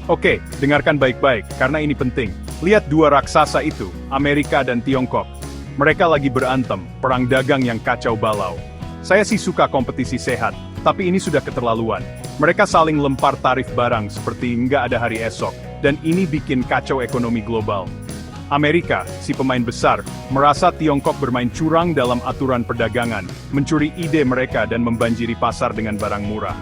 Oke, dengarkan baik-baik, karena ini penting. Lihat dua raksasa itu, Amerika dan Tiongkok. Mereka lagi berantem, perang dagang yang kacau balau. Saya sih suka kompetisi sehat, tapi ini sudah keterlaluan. Mereka saling lempar tarif barang seperti nggak ada hari esok, dan ini bikin kacau ekonomi global. Amerika, si pemain besar, merasa Tiongkok bermain curang dalam aturan perdagangan, mencuri ide mereka dan membanjiri pasar dengan barang murah.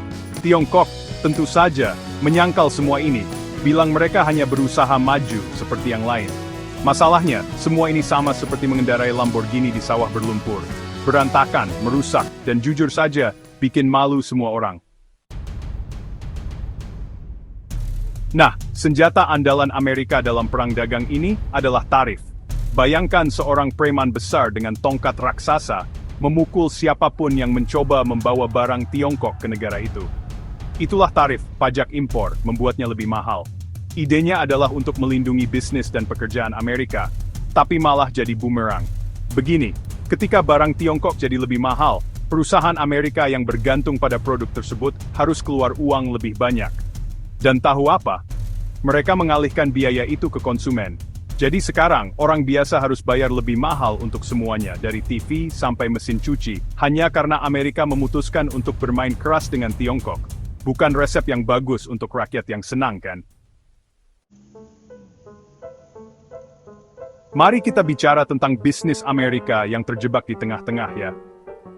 Tiongkok, tentu saja, menyangkal semua ini, bilang mereka hanya berusaha maju seperti yang lain. Masalahnya, semua ini sama seperti mengendarai Lamborghini di sawah berlumpur. Berantakan, merusak, dan jujur saja, bikin malu semua orang. Nah, senjata andalan Amerika dalam perang dagang ini adalah tarif. Bayangkan seorang preman besar dengan tongkat raksasa memukul siapapun yang mencoba membawa barang Tiongkok ke negara itu. Itulah tarif, pajak impor, membuatnya lebih mahal. Idenya adalah untuk melindungi bisnis dan pekerjaan Amerika, tapi malah jadi bumerang. Begini, ketika barang Tiongkok jadi lebih mahal, perusahaan Amerika yang bergantung pada produk tersebut harus keluar uang lebih banyak. Dan tahu apa? Mereka mengalihkan biaya itu ke konsumen. Jadi sekarang, orang biasa harus bayar lebih mahal untuk semuanya, dari TV sampai mesin cuci, hanya karena Amerika memutuskan untuk bermain keras dengan Tiongkok. Bukan resep yang bagus untuk rakyat yang senang, kan? Mari kita bicara tentang bisnis Amerika yang terjebak di tengah-tengah ya.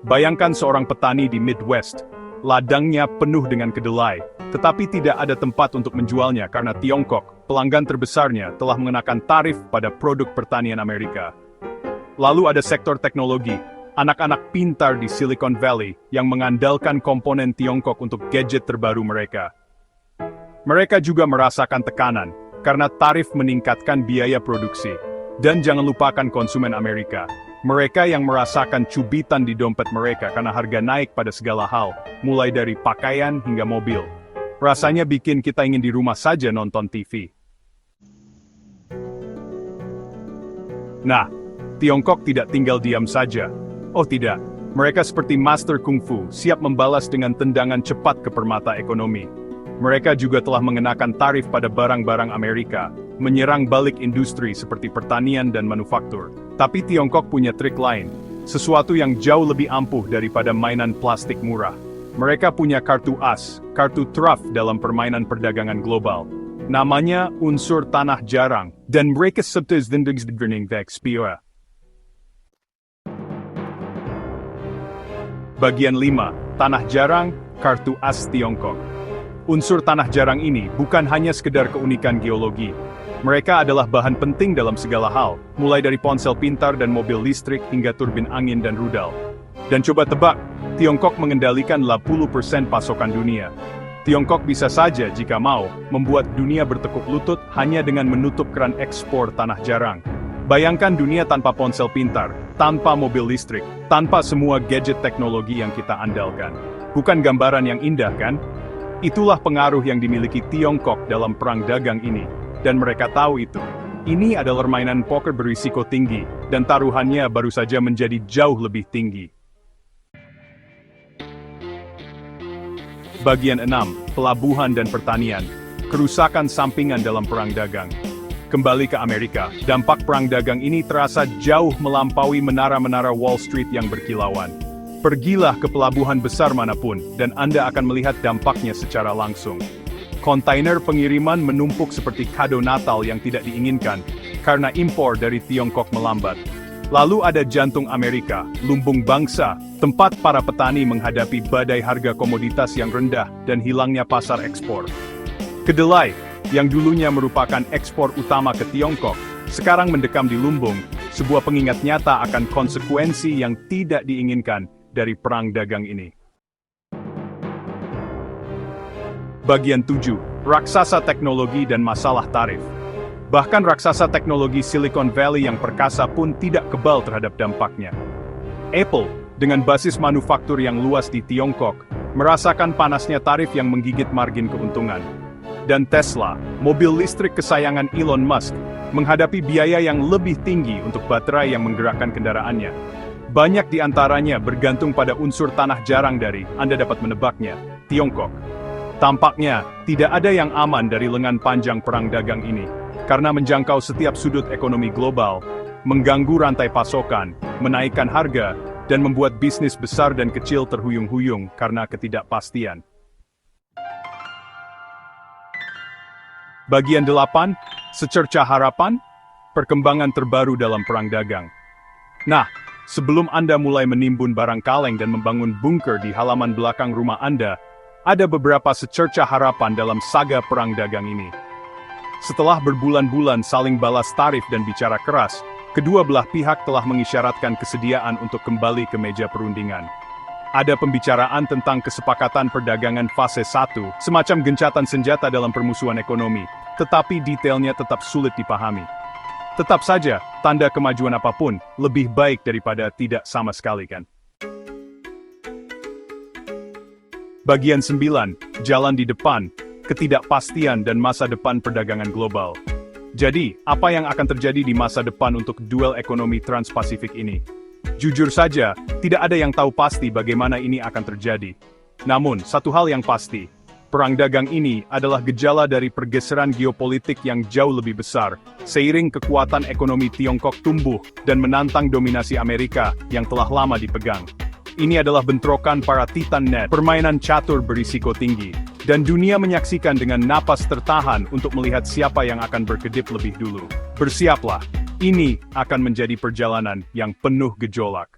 Bayangkan seorang petani di Midwest, ladangnya penuh dengan kedelai, tetapi tidak ada tempat untuk menjualnya karena Tiongkok, pelanggan terbesarnya, telah mengenakan tarif pada produk pertanian Amerika. Lalu ada sektor teknologi, anak-anak pintar di Silicon Valley yang mengandalkan komponen Tiongkok untuk gadget terbaru mereka. Mereka juga merasakan tekanan, karena tarif meningkatkan biaya produksi. Dan jangan lupakan konsumen Amerika. Mereka yang merasakan cubitan di dompet mereka karena harga naik pada segala hal, mulai dari pakaian hingga mobil. Rasanya bikin kita ingin di rumah saja nonton TV. Nah, Tiongkok tidak tinggal diam saja. Oh tidak, mereka seperti master kungfu, siap membalas dengan tendangan cepat ke permata ekonomi. Mereka juga telah mengenakan tarif pada barang-barang Amerika, menyerang balik industri seperti pertanian dan manufaktur. Tapi Tiongkok punya trik lain, sesuatu yang jauh lebih ampuh daripada mainan plastik murah. Mereka punya kartu as, kartu truf dalam permainan perdagangan global. Namanya unsur tanah jarang, dan mereka sebut dengan Vexpia. Bagian 5, Tanah Jarang, Kartu As Tiongkok. Unsur tanah jarang ini bukan hanya sekedar keunikan geologi. Mereka adalah bahan penting dalam segala hal, mulai dari ponsel pintar dan mobil listrik hingga turbin angin dan rudal. Dan coba tebak, Tiongkok mengendalikan 80% pasokan dunia. Tiongkok bisa saja, jika mau, membuat dunia bertekuk lutut hanya dengan menutup keran ekspor tanah jarang. Bayangkan dunia tanpa ponsel pintar, tanpa mobil listrik, tanpa semua gadget teknologi yang kita andalkan. Bukan gambaran yang indah, kan? Itulah pengaruh yang dimiliki Tiongkok dalam perang dagang ini. Dan mereka tahu itu. Ini adalah permainan poker berisiko tinggi, dan taruhannya baru saja menjadi jauh lebih tinggi. Bagian 6, Pelabuhan dan Pertanian. Kerusakan sampingan dalam perang dagang. Kembali ke Amerika, dampak perang dagang ini terasa jauh melampaui menara-menara Wall Street yang berkilauan. Pergilah ke pelabuhan besar manapun, dan Anda akan melihat dampaknya secara langsung. Kontainer pengiriman menumpuk seperti kado Natal yang tidak diinginkan, karena impor dari Tiongkok melambat. Lalu ada jantung Amerika, lumbung bangsa, tempat para petani menghadapi badai harga komoditas yang rendah dan hilangnya pasar ekspor. Kedelai, yang dulunya merupakan ekspor utama ke Tiongkok, sekarang mendekam di lumbung, sebuah pengingat nyata akan konsekuensi yang tidak diinginkan dari perang dagang ini. Bagian 7, Raksasa Teknologi dan Masalah Tarif. Bahkan raksasa teknologi Silicon Valley yang perkasa pun tidak kebal terhadap dampaknya. Apple, dengan basis manufaktur yang luas di Tiongkok, merasakan panasnya tarif yang menggigit margin keuntungan. Dan Tesla, mobil listrik kesayangan Elon Musk, menghadapi biaya yang lebih tinggi untuk baterai yang menggerakkan kendaraannya. Banyak di antaranya bergantung pada unsur tanah jarang dari, Anda dapat menebaknya, Tiongkok. Tampaknya, tidak ada yang aman dari lengan panjang perang dagang ini, karena menjangkau setiap sudut ekonomi global, mengganggu rantai pasokan, menaikkan harga, dan membuat bisnis besar dan kecil terhuyung-huyung karena ketidakpastian. Bagian 8, Secerca Harapan, perkembangan terbaru dalam perang dagang. Nah, sebelum Anda mulai menimbun barang kaleng dan membangun bunker di halaman belakang rumah Anda, ada beberapa secerca harapan dalam saga perang dagang ini. Setelah berbulan-bulan saling balas tarif dan bicara keras, kedua belah pihak telah mengisyaratkan kesediaan untuk kembali ke meja perundingan. Ada pembicaraan tentang kesepakatan perdagangan fase 1, semacam gencatan senjata dalam permusuhan ekonomi, tetapi detailnya tetap sulit dipahami. Tetap saja, tanda kemajuan apapun, lebih baik daripada tidak sama sekali kan? Bagian 9, Jalan di Depan, Ketidakpastian dan Masa Depan Perdagangan Global. Jadi, apa yang akan terjadi di masa depan untuk duel ekonomi Trans-Pasifik ini? Jujur saja, tidak ada yang tahu pasti bagaimana ini akan terjadi. Namun, satu hal yang pasti, perang dagang ini adalah gejala dari pergeseran geopolitik yang jauh lebih besar, seiring kekuatan ekonomi Tiongkok tumbuh dan menantang dominasi Amerika yang telah lama dipegang. Ini adalah bentrokan para titan net, permainan catur berisiko tinggi, dan dunia menyaksikan dengan napas tertahan untuk melihat siapa yang akan berkedip lebih dulu. Bersiaplah. Ini akan menjadi perjalanan yang penuh gejolak.